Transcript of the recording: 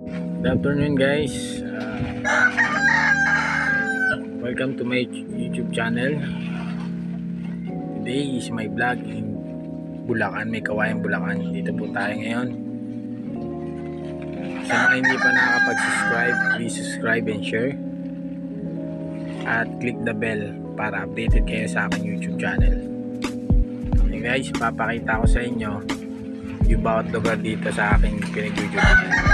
Good afternoon guys. Welcome to my YouTube channel. Today is my vlog in Bulacan, may Kawayan, Bulacan. Dito po tayo ngayon. Sa mga hindi pa nakakapag-subscribe, please subscribe and share. At click the bell para updated kayo sa aking YouTube channel. Okay guys, papakita ko sa inyo yung bawat lugar dito sa aking pinag-YouTube.